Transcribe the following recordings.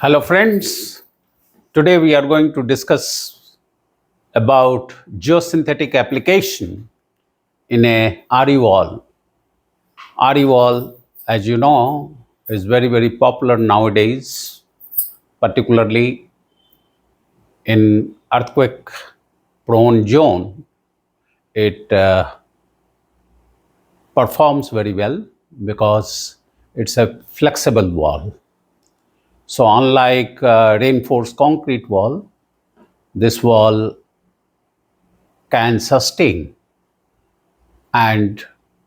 Hello, friends. Today we are going to discuss about geosynthetic application in a RE wall. RE wall, as you know, is very popular nowadays, particularly in earthquake-prone zone. It performs very well because it's a flexible wall. So, unlike reinforced concrete wall, this wall can sustain and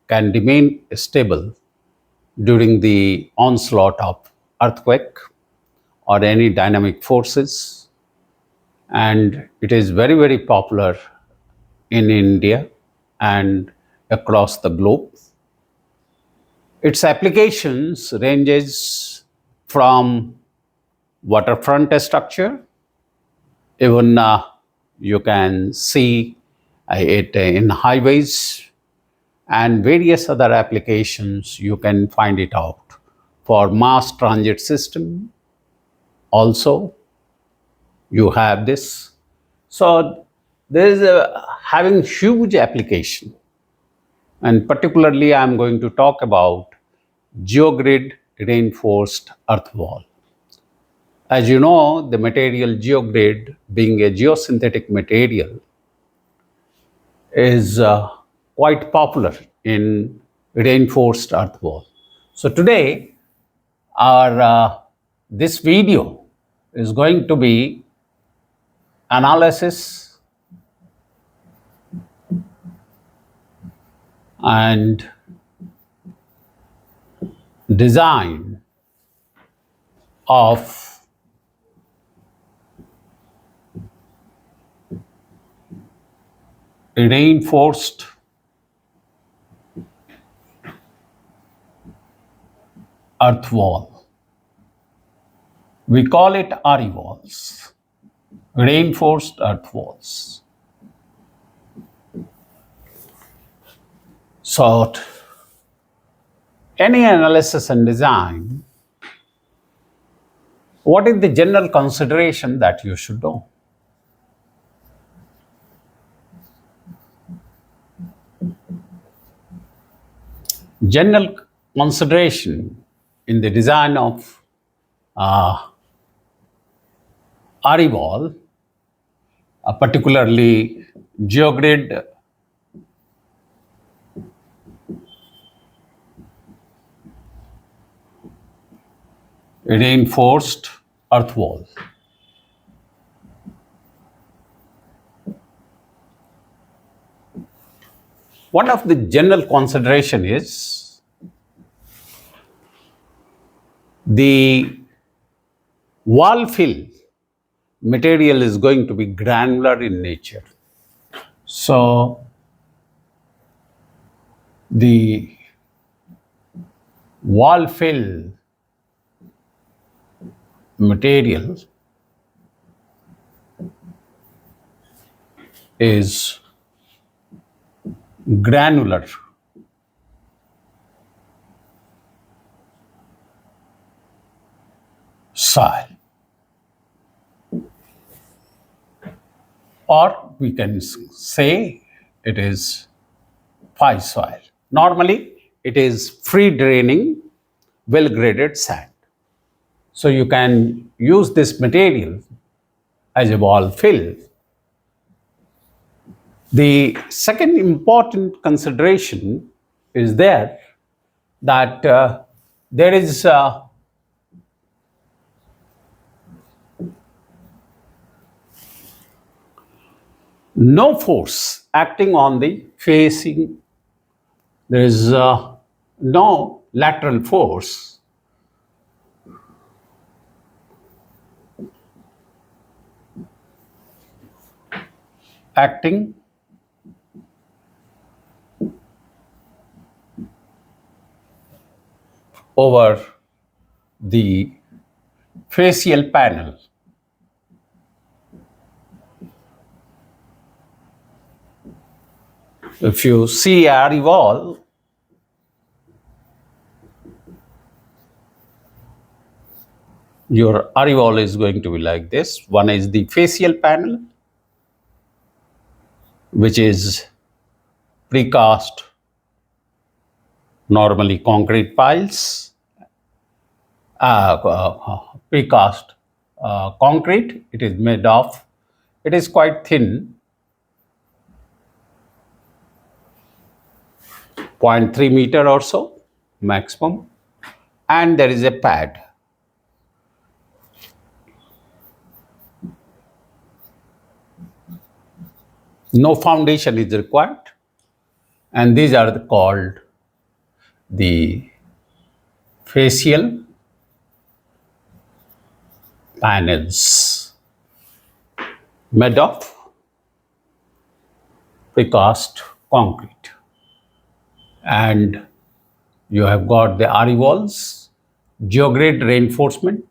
can remain stable during the onslaught of earthquake or any dynamic forces, and it is very popular in India and across the globe. Its applications ranges from waterfront structure. Even you can see it in highways and various other applications. You can find it out for mass transit system also. You have this, so there is a having huge application, and particularly I am going to talk about geogrid reinforced earth wall. As you know, the material geogrid, being a geosynthetic material, is quite popular in reinforced earth wall. So today, our this video is going to be analysis and design of reinforced earth wall. We call it RE walls, reinforced earth walls. So, any analysis and design, what is the general consideration that you should know? General consideration in the design of RE wall, particularly geogrid reinforced earth wall. One of the general consideration is the wall fill material is going to be granular in nature. So the wall fill material is granular soil, or we can say it is pie soil. Normally, it is free draining, well graded sand. So you can use this material as a wall fill. The second important consideration is there that there is no force acting on the facing. There is no lateral force acting over the facial panel. If you see a RE wall, your arrival is going to be like this. One is the facial panel, which is precast, normally concrete piles, precast concrete. It is made of, it is quite thin, 0.3 meter or so maximum, and there is a pad. No foundation is required, and these are called the facial panels made of precast concrete. And you have got the RE walls, geogrid reinforcement,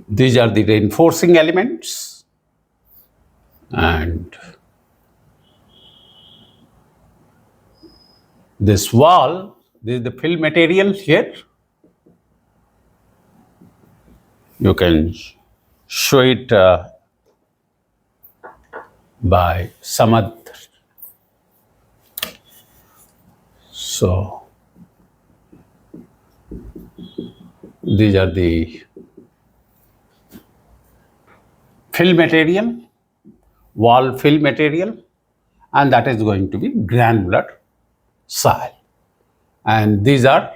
these are the reinforcing elements, and this wall, this is the fill material here. You can show it by some other. So these are the fill material, wall fill material, and that is going to be granular soil. And these are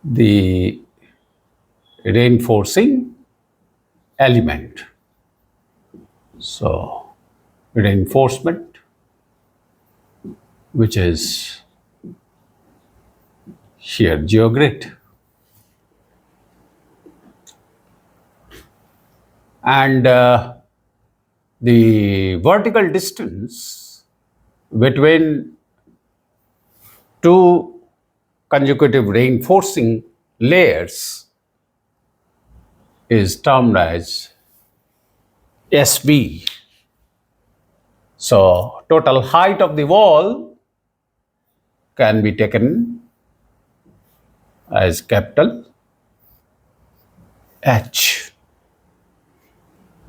the reinforcing element. So reinforcement, which is here geogrid, and the vertical distance between two consecutive reinforcing layers is termed as SB. So total height of the wall can be taken as capital H,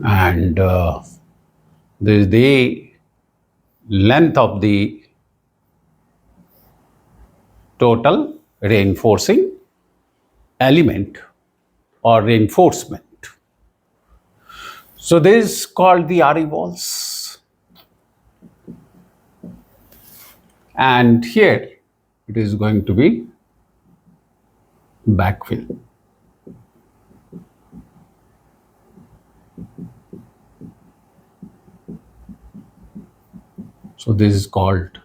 and this is the length of the total reinforcing element or reinforcement. So this is called the RE walls, and here it is going to be backfill. So this is called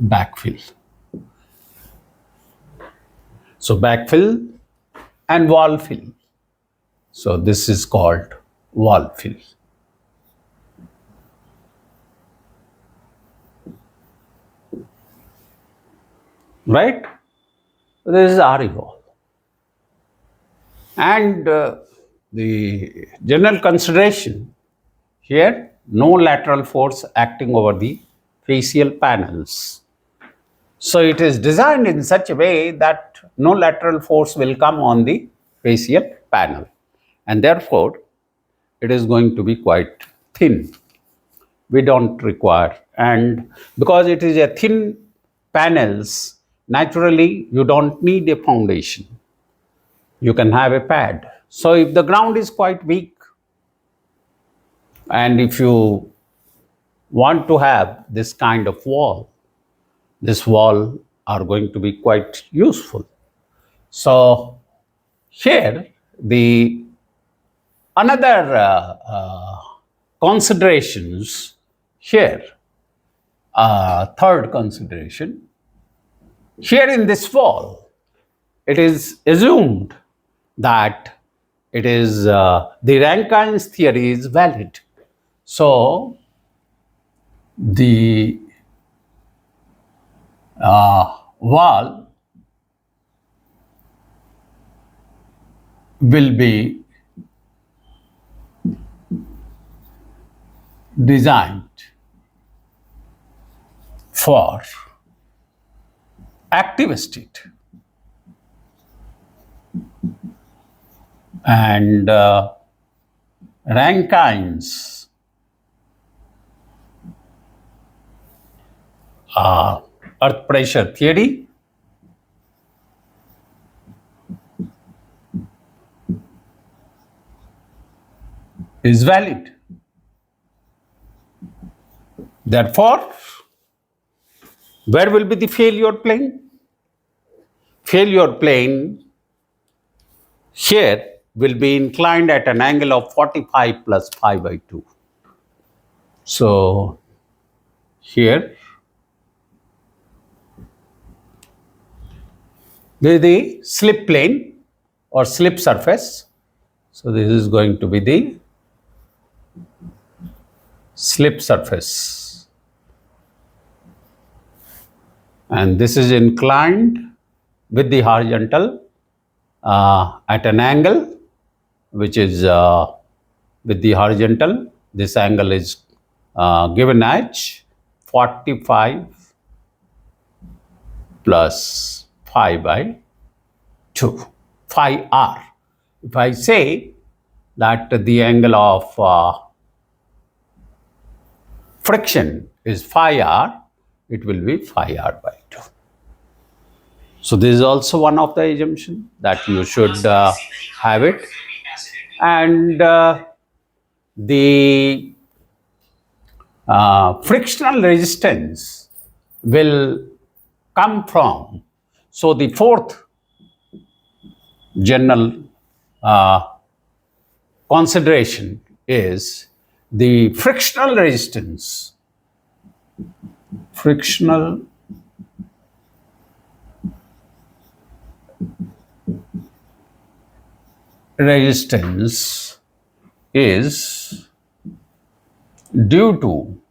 backfill. So backfill and wall fill. So this is called wall fill. Right? This is RE wall. And the general consideration here, no lateral force acting over the facial panels. So it is designed in such a way that no lateral force will come on the facial panel, and therefore it is going to be quite thin. We don't require, and because it is a thin panels, naturally you don't need a foundation. You can have a pad. So if the ground is quite weak, and if you want to have this kind of wall, this wall are going to be quite useful. So here the another considerations here, third consideration, here in this wall, it is assumed that it is the Rankine's theory is valid. So the wall will be designed for active state, and Rankine's earth pressure theory is valid. Therefore, where will be the failure plane? Failure plane here will be inclined at an angle of 45 plus pi by 2. So here this is the slip plane or slip surface. So this is going to be the slip surface, and this is inclined with the horizontal at an angle which is with the horizontal. This angle is given as 45 plus pi by 2, phi r. If I say that the angle of friction is phi r, it will be phi r by 2. So this is also one of the assumptions that you should have it. And the frictional resistance will come from, so the fourth general consideration is the frictional resistance. Frictional resistance is due to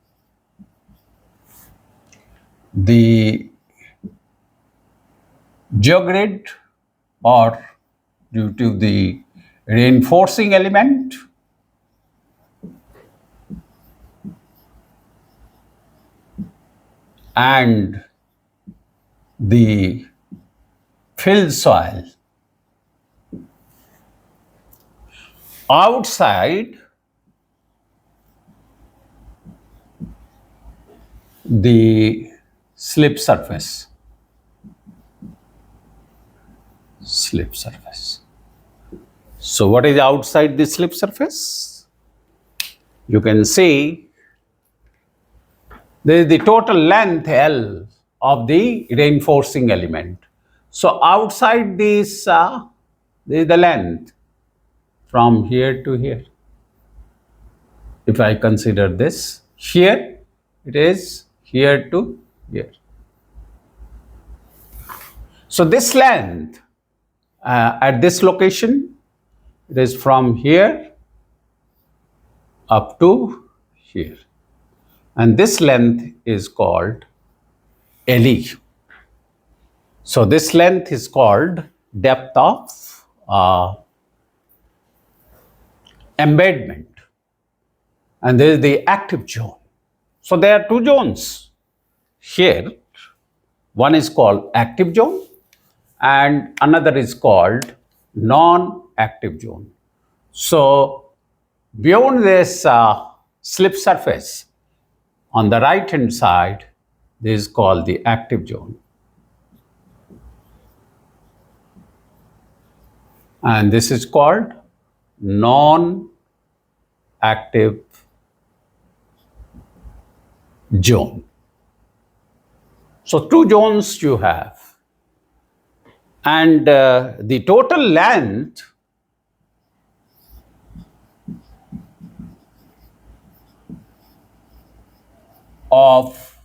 the geogrid or due to the reinforcing element and the fill soil outside the slip surface. Slip surface. So what is outside the slip surface? You can see there is the total length L of the reinforcing element. So outside this, there is the length from here to here. If I consider this, here it is here to here. So this length at this location, it is from here up to here. And this length is called LE. So this length is called depth of embedment. And there is the active zone. So there are two zones here. One is called active zone and another is called non-active zone. So beyond this slip surface, on the right hand side, this is called the active zone. And this is called non-active zone. So two zones you have. And the total length of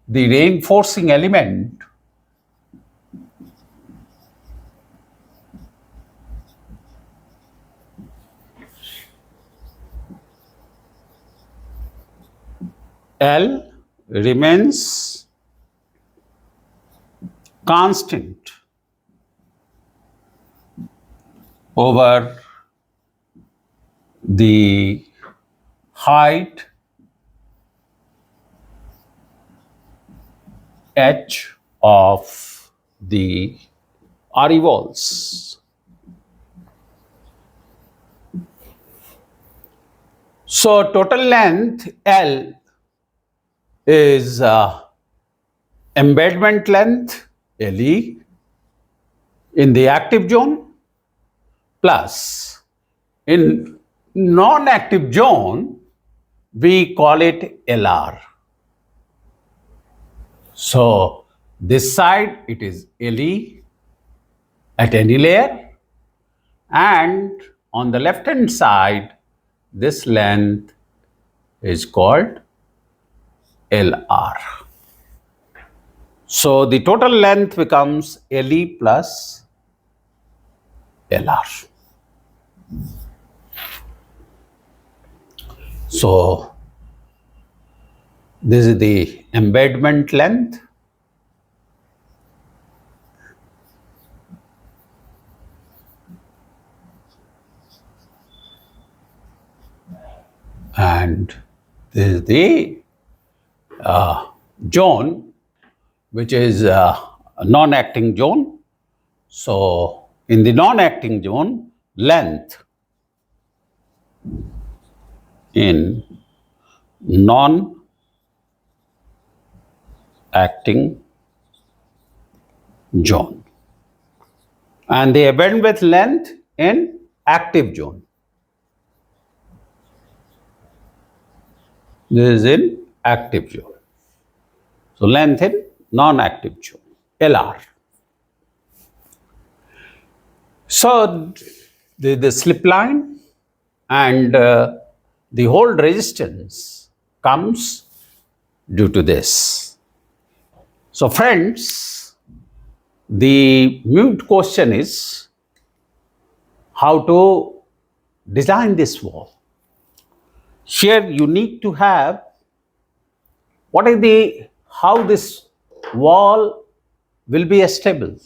the reinforcing element L remains constant over the height h of the RE walls. So total length L is embedment length LE in the active zone plus in non-active zone we call it LR. So this side it is LE at any layer, and on the left hand side this length is called LR. So the total length becomes LE plus LR. So this is the embedment length, and this is the zone, which is a non-acting zone. So in the non-acting zone, length in non-acting zone, and the bandwidth length in active zone. This is in active zone. So length in non-active zone, LR. So the slip line and the hold resistance comes due to this. So friends, the mute question is how to design this wall. Here you need to have how this wall will be stable.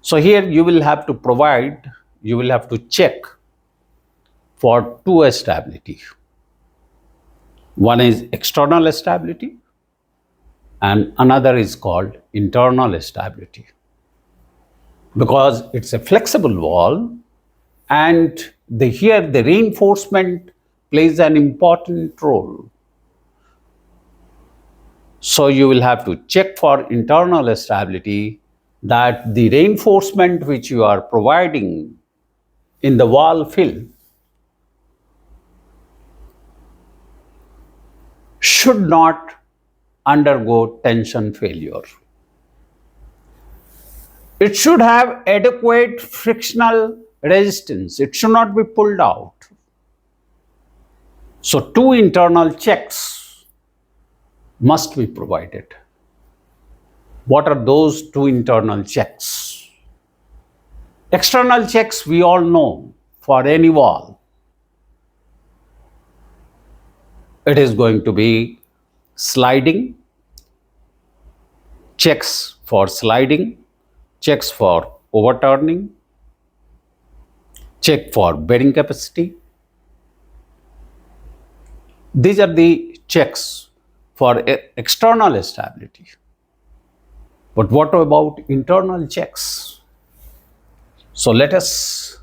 So here you will have to check for two stability. One is external stability and another is called internal stability, because it's a flexible wall, and here the reinforcement plays an important role. So you will have to check for internal stability, that the reinforcement which you are providing in the wall fill should not undergo tension failure. It should have adequate frictional resistance. It should not be pulled out. So two internal checks must be provided. What are those two internal checks? External checks we all know for any wall. It is going to be sliding, checks for sliding, checks for overturning, check for bearing capacity. These are the checks for external stability. But what about internal checks? So let us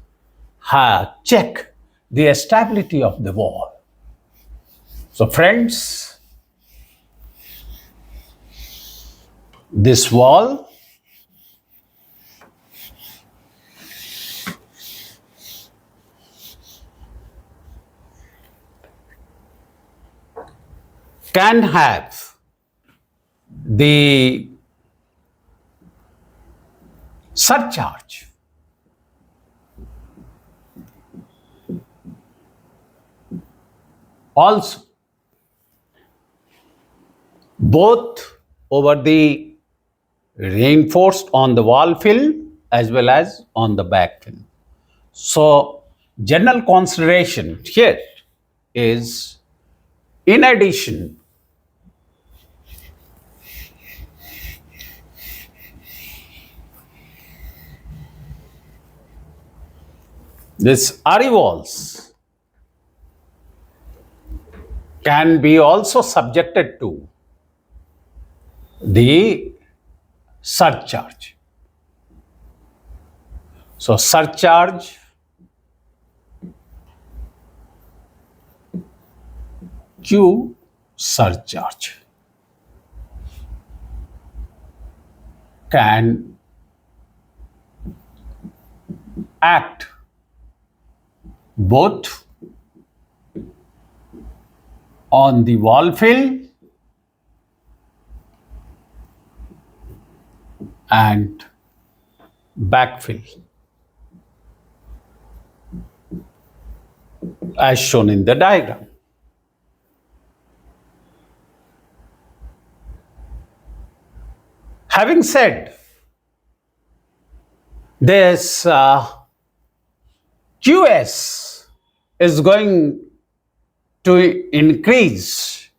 check the stability of the wall. So friends, this wall can have the surcharge. Also, both over the reinforced on the wall fill as well as on the back fill. So general consideration here is, in addition This areoles can be also subjected to the surcharge. So surcharge Q surcharge can act both on the wall fill and backfill as shown in the diagram. Having said this, QS is going to increase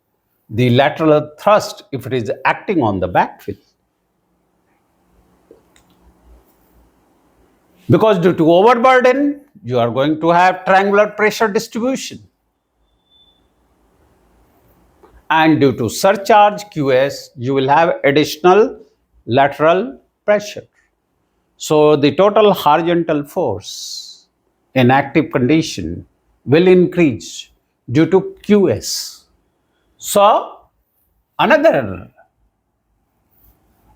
the lateral thrust if it is acting on the backfill. Because due to overburden, you are going to have triangular pressure distribution. And due to surcharge QS, you will have additional lateral pressure. So the total horizontal force in active condition will increase due to QS. So another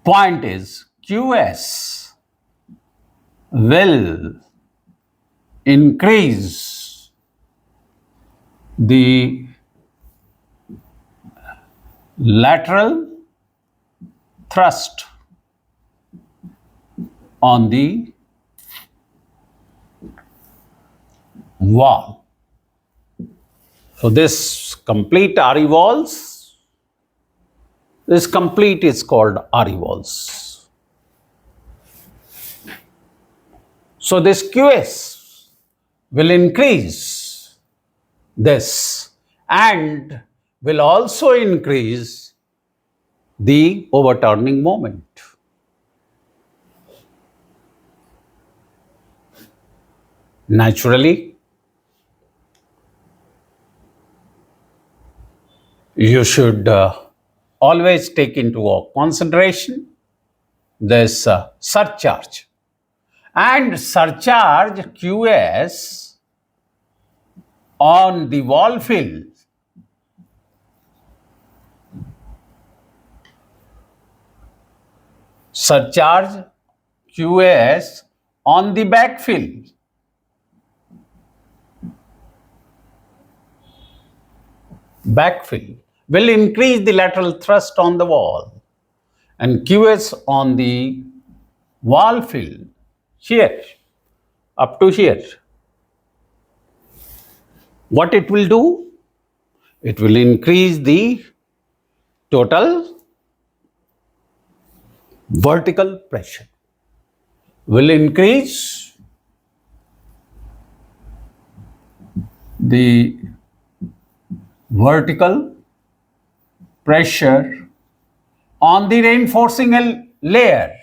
point is QS will increase the lateral thrust on the wall. So this complete areoles, this complete is called areoles. So this QS will increase this and will also increase the overturning moment. Naturally, you should always take into consideration this surcharge. And surcharge QS on the wall fill surcharge QS on the backfill will increase the lateral thrust on the wall, and QS on the wall fill here up to here. What it will do? It will increase the total vertical pressure, will increase the vertical pressure on the reinforcing layer.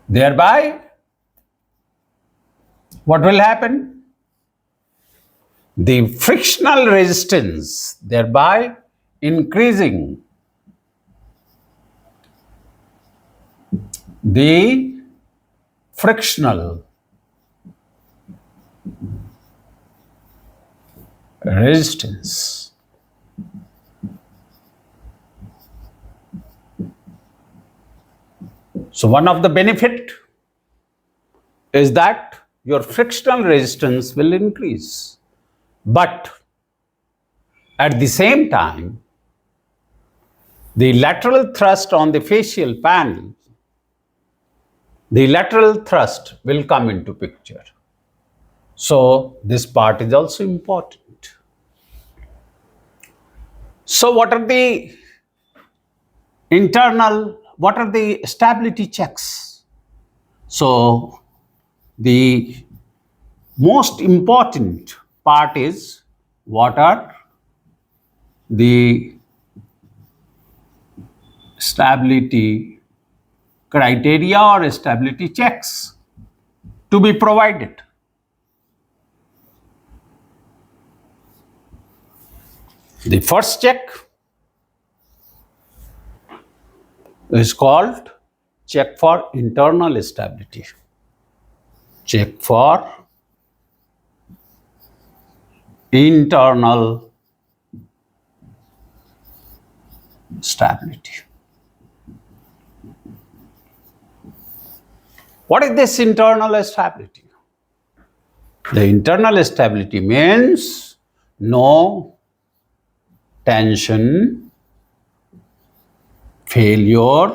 Thereby, what will happen? The frictional resistance, thereby increasing the frictional resistance. So one of the benefit is that your frictional resistance will increase. But at the same time, the lateral thrust on the facial panel, the lateral thrust will come into picture. So this part is also important. So what are the stability checks? So the most important part is what are the stability criteria or stability checks to be provided. The first check is called check for internal stability. Check for internal stability. What is this internal stability? The internal stability means no tension, failure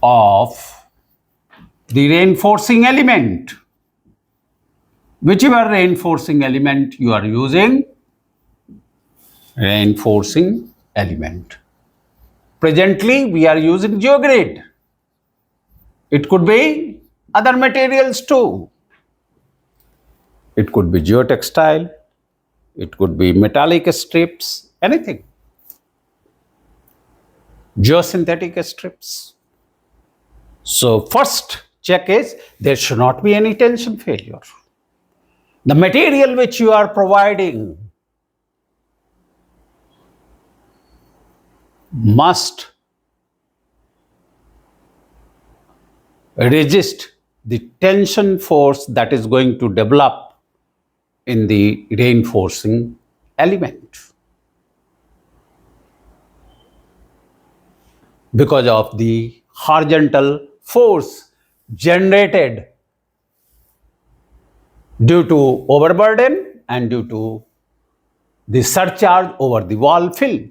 of the reinforcing element. Whichever reinforcing element you are using, reinforcing element. Presently, we are using Geogrid. It could be other materials too. It could be geotextile, it could be metallic strips, anything. Geosynthetic strips. So first check is there should not be any tension failure. The material which you are providing must resist the tension force that is going to develop in the reinforcing element because of the horizontal force generated due to overburden and due to the surcharge over the wall film.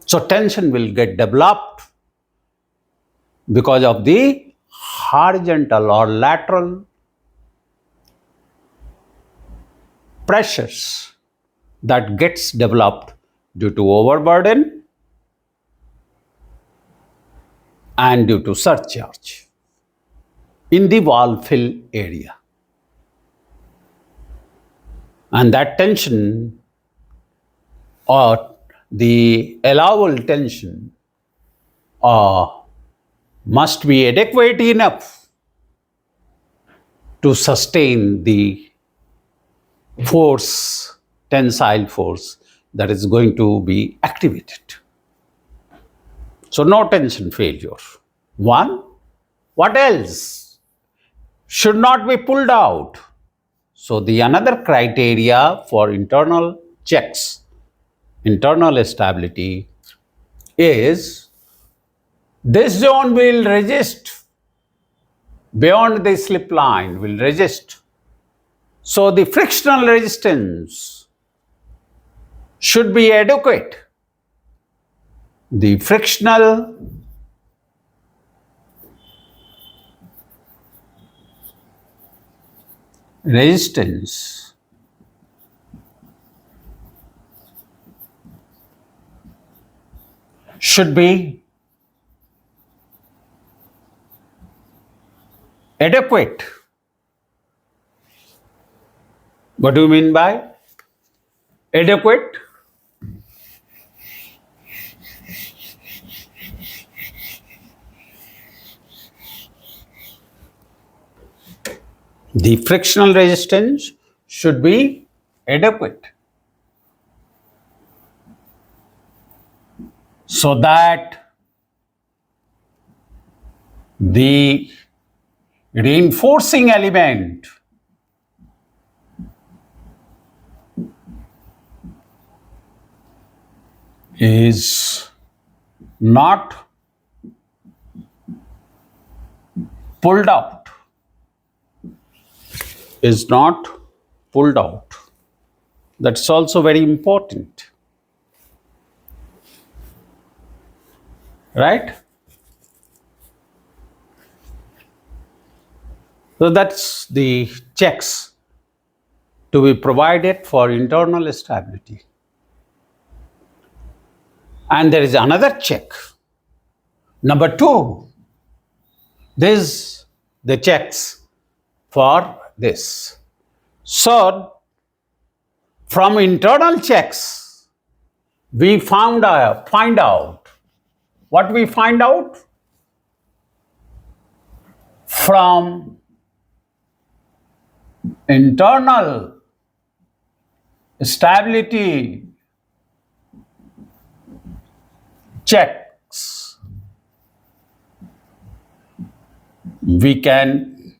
So tension will get developed because of the horizontal or lateral pressures that gets developed due to overburden and due to surcharge in the wall fill area. And that tension or the allowable tension must be adequate enough to sustain the force, tensile force that is going to be activated. So no tension failure. One, what else should not be pulled out? So the another criteria for internal checks, internal stability is this zone will resist beyond the slip line, will resist. So the frictional resistance should be adequate. The frictional resistance should be adequate. What do you mean by adequate? The frictional resistance should be adequate so that the reinforcing element is not pulled out. Is not pulled out. That's also very important. Right? So that's the checks to be provided for internal stability. And there is another check. Number two, this the checks for this. So from internal checks, we find out what we find out from internal stability checks. We can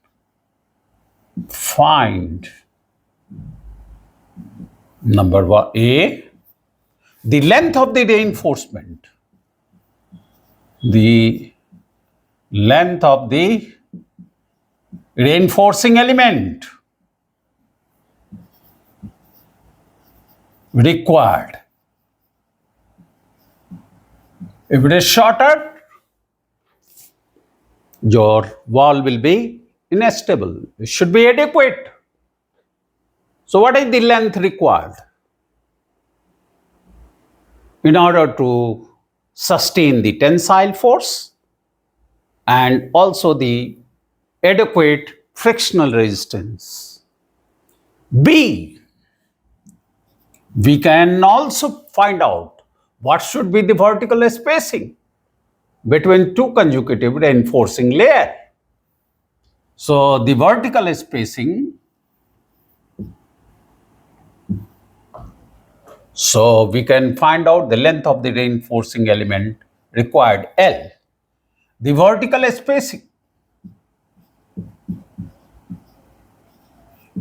find number one, A, the length of the reinforcement, the length of the reinforcing element required. If it is shorter, your wall will be unstable. It should be adequate. So, what is the length required in order to sustain the tensile force and also the adequate frictional resistance? B, we can also find out what should be the vertical spacing between two consecutive reinforcing layers. So the vertical spacing, so we can find out the length of the reinforcing element required, L. The vertical spacing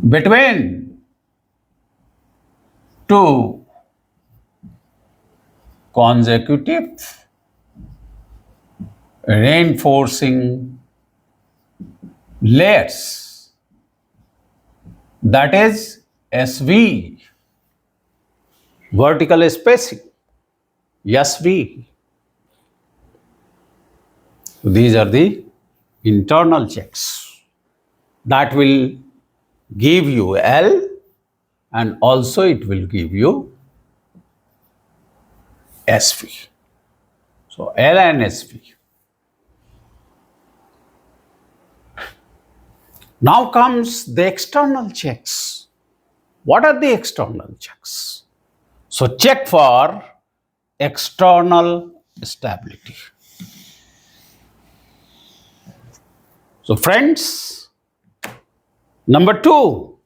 between two consecutive reinforcing layers, that is SV, vertical spacing, SV. These are the internal checks that will give you L, and also it will give you SV. So L and SV. Now comes the external checks. What are the external checks? So check for external stability. So friends, number 2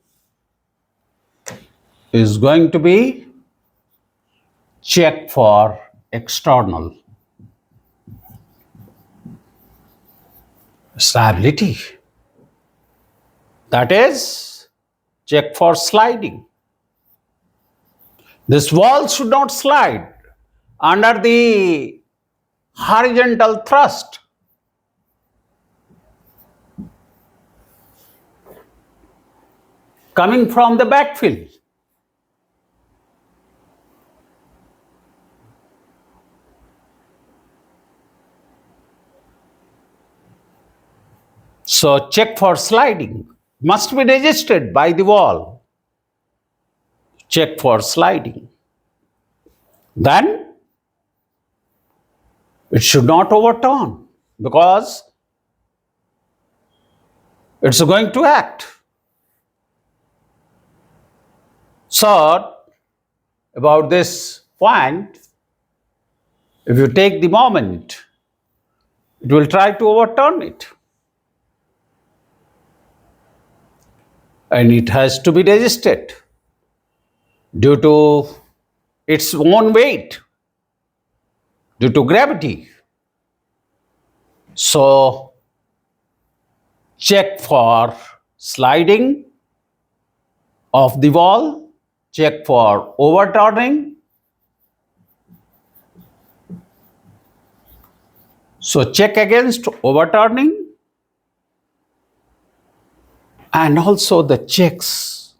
is going to be check for external stability. That is, check for sliding. This wall should not slide under the horizontal thrust. Coming from the backfill. So check for sliding. Must be resisted by the wall. Check for sliding. Then it should not overturn because it's going to act. So about this point, if you take the moment, it will try to overturn it. And it has to be resisted due to its own weight, due to gravity. So check for sliding of the wall, check for overturning. So check against overturning, and also the checks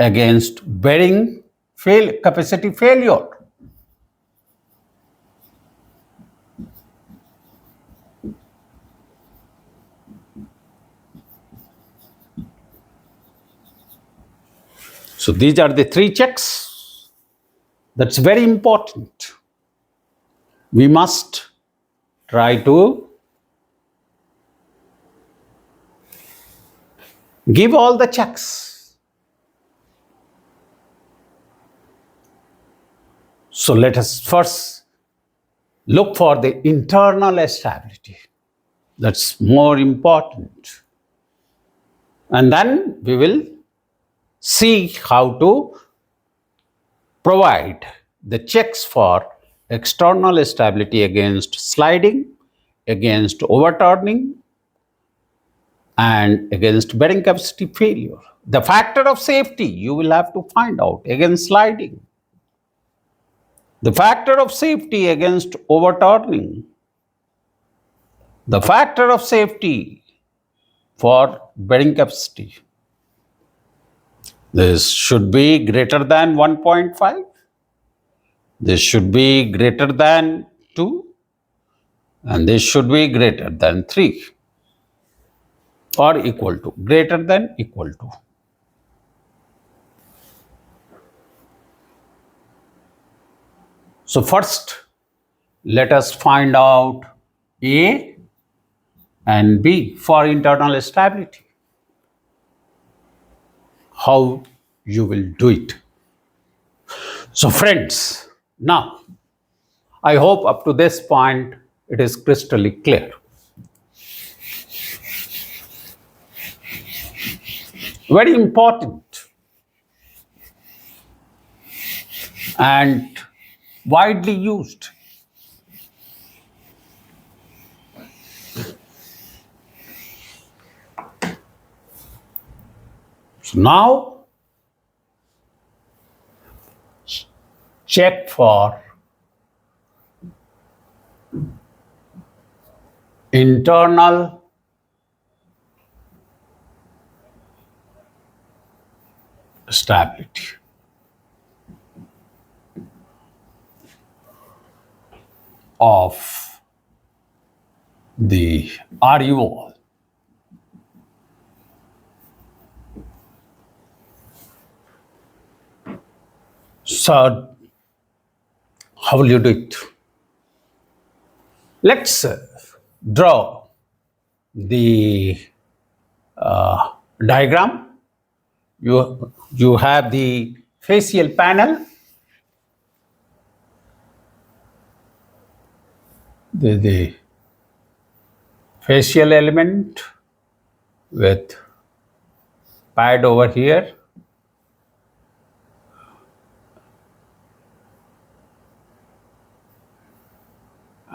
against bearing capacity failure. So these are the 3 checks. That's very important. We must try to give all the checks. So let us first look for the internal stability. That's more important. And then we will see how to provide the checks for external stability against sliding, against overturning, and against bearing capacity failure. The factor of safety you will have to find out against sliding, the factor of safety against overturning, the factor of safety for bearing capacity. This should be greater than 1.5. This should be greater than 2. And this should be greater than 3 or equal to, greater than equal to. So first, let us find out A and B for internal stability. How you will do it. So friends, now I hope up to this point it is crystal clear. Very important and widely used. So now check for internal stability of the RE wall. So how will you do it? Let's draw the diagram. You have the facial panel, the facial element with pad over here,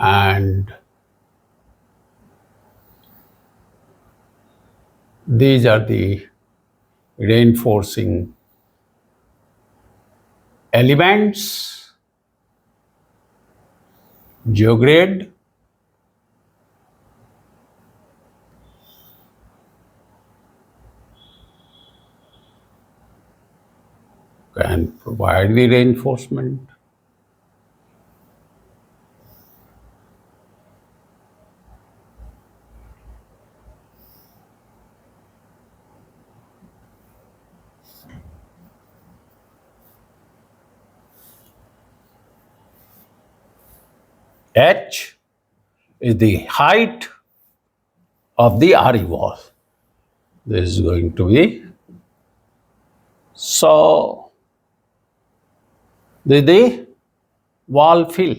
and these are the reinforcing elements, Geogrid, can provide the reinforcement. H is the height of the RE wall. This is going to be, so the wall fill.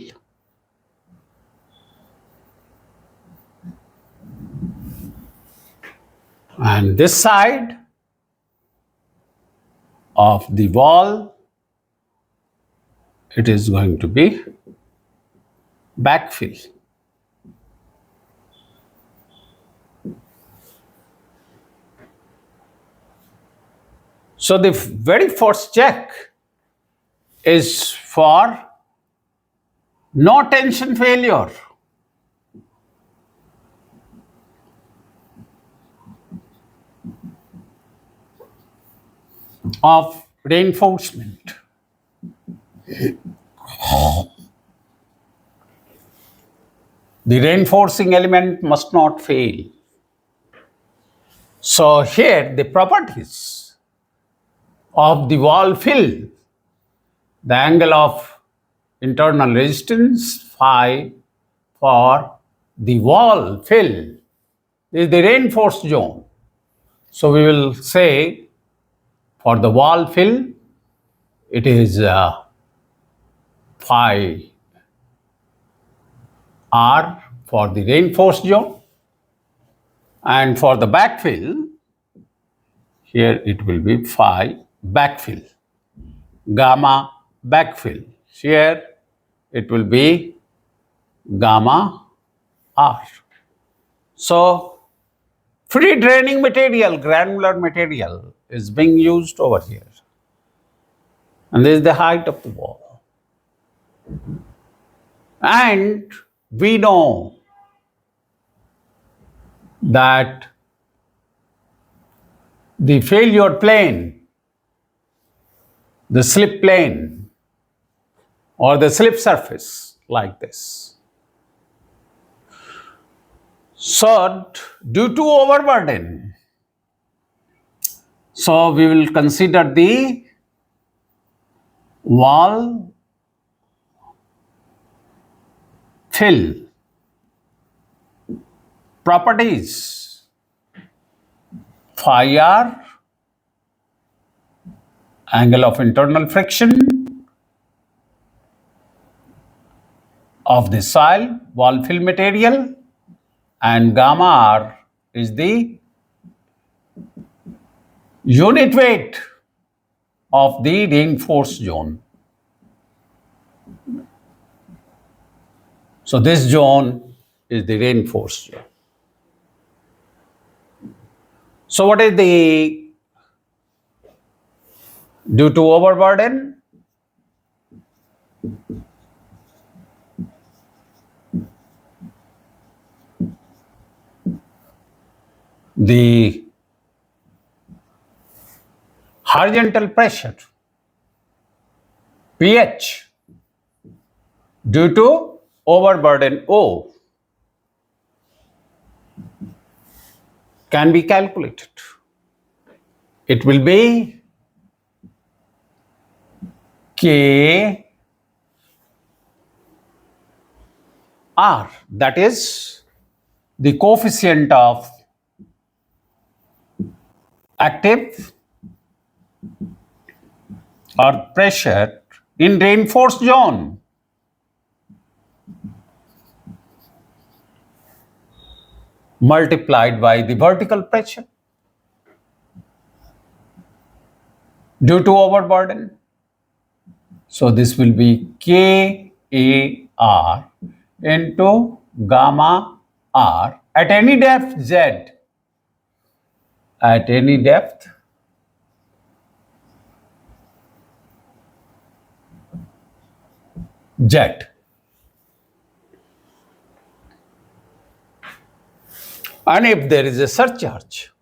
And this side of the wall, it is going to be backfill. So the very first check is for no tension failure. Of reinforcement. The reinforcing element must not fail. So here the properties of the wall fill, the angle of internal resistance phi for the wall fill is the reinforced zone. So we will say for the wall fill it is phi phi r for the reinforced zone, and for the backfill, here it will be phi backfill, gamma backfill. Here it will be gamma r. So free draining material, granular material is being used over here. And this is the height of the wall. And we know that the failure plane, the slip plane, or the slip surface like this. So, due to overburden, so we will consider the wall fill properties. Phi r, angle of internal friction of the soil wall fill material, and gamma r is the unit weight of the reinforced zone. So this zone is the reinforced zone. So what is the due to overburden? The horizontal pressure pH due to overburden O can be calculated. It will be K R, that is the coefficient of active or pressure in reinforced zone multiplied by the vertical pressure due to overburden. So this will be KAR into gamma R at any depth Z. At any depth Z. And if there is a surcharge,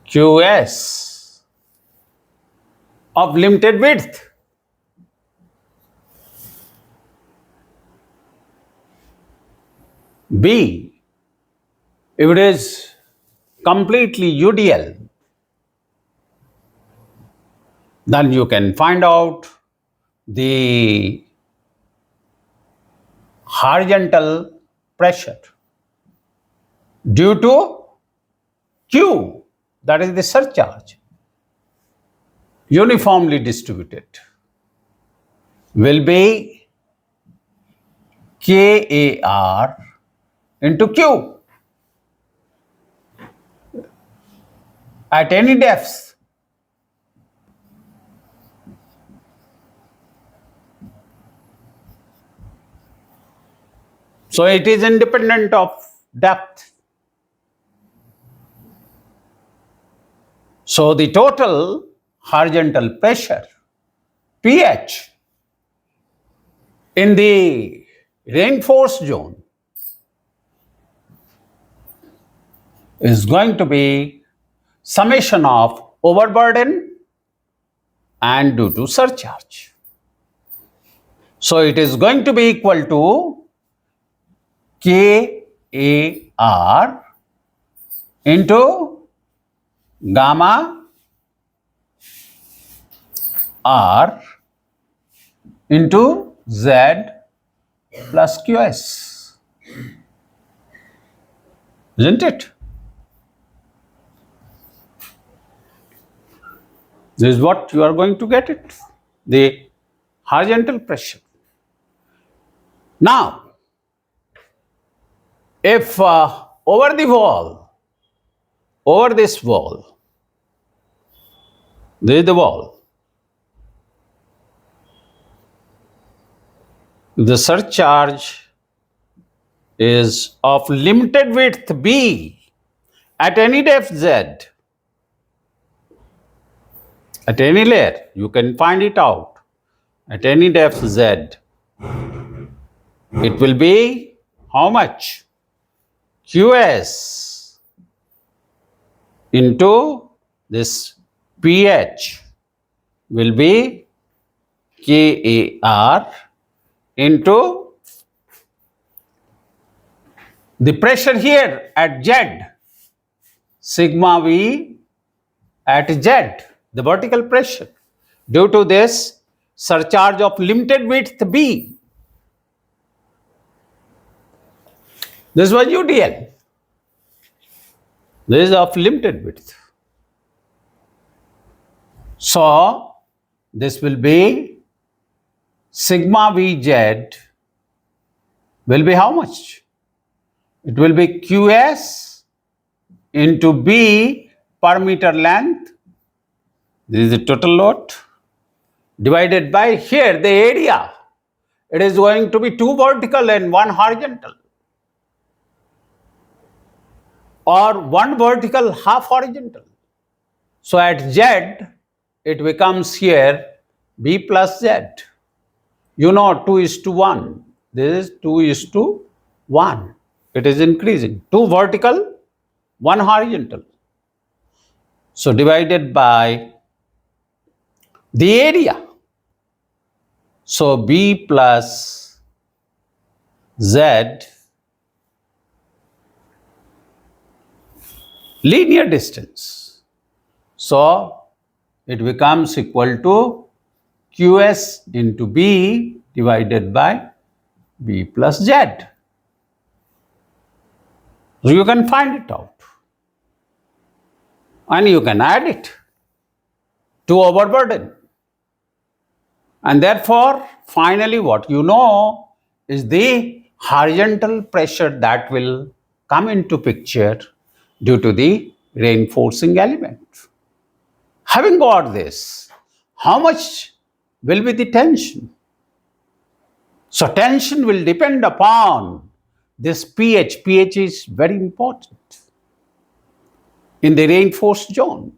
QS of limited width, B, if it is completely UDL, then you can find out the horizontal pressure due to Q, that is the surcharge, uniformly distributed, will be KAR into Q at any depth. So it is independent of depth. So the total horizontal pressure pH in the reinforced zone is going to be summation of overburden and due to surcharge. So it is going to be equal to KAR into gamma R into Z plus QS. Isn't it? This is what you are going to get it, the horizontal pressure. Now, if over the wall, over this wall, this is the wall, the surcharge is of limited width B at any depth Z, at any layer, you can find it out, at any depth Z, it will be how much? QS into this pH will be KAR into the pressure here at Z, sigma V at Z, the vertical pressure, due to this surcharge of limited width B. This was UDL. This is of limited width. So, this will be sigma Vz will be how much? It will be QS into B per meter length. This is the total load divided by here the area. It is going to be 2 vertical and 1 horizontal, or 1 vertical, half horizontal. So at Z, it becomes here B plus Z. You know 2:1. This is 2:1. It is increasing. 2 vertical, 1 horizontal. So divided by the area. So B plus Z, linear distance. So it becomes equal to QS into B divided by B plus Z. So you can find it out. And you can add it to overburden. And therefore, finally, what you know is the horizontal pressure that will come into picture due to the reinforcing element. Having got this, how much will be the tension? So tension will depend upon this pH. pH is very important in the reinforced zone.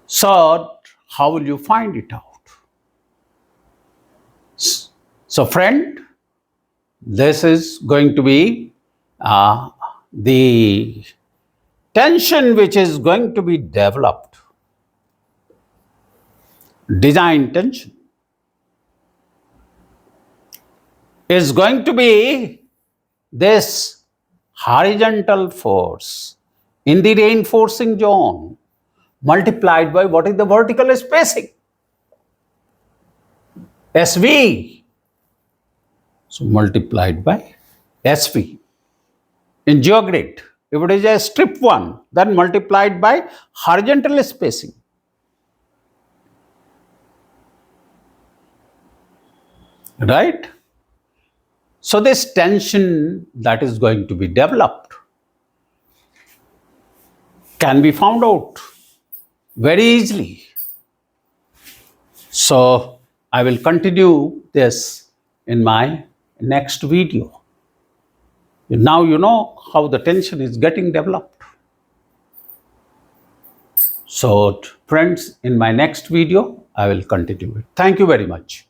So how will you find it out? So friend, this is going to be the tension which is going to be developed, design tension, is going to be this horizontal force in the reinforcing zone multiplied by what is the vertical spacing, SV. So multiplied by SV. In Geogrid, if it is a strip one, then multiplied by horizontal spacing. Right? So this tension that is going to be developed can be found out very easily. So I will continue this in my next video. Now you know how the tension is getting developed. So friends, in my next video, I will continue it. Thank you very much.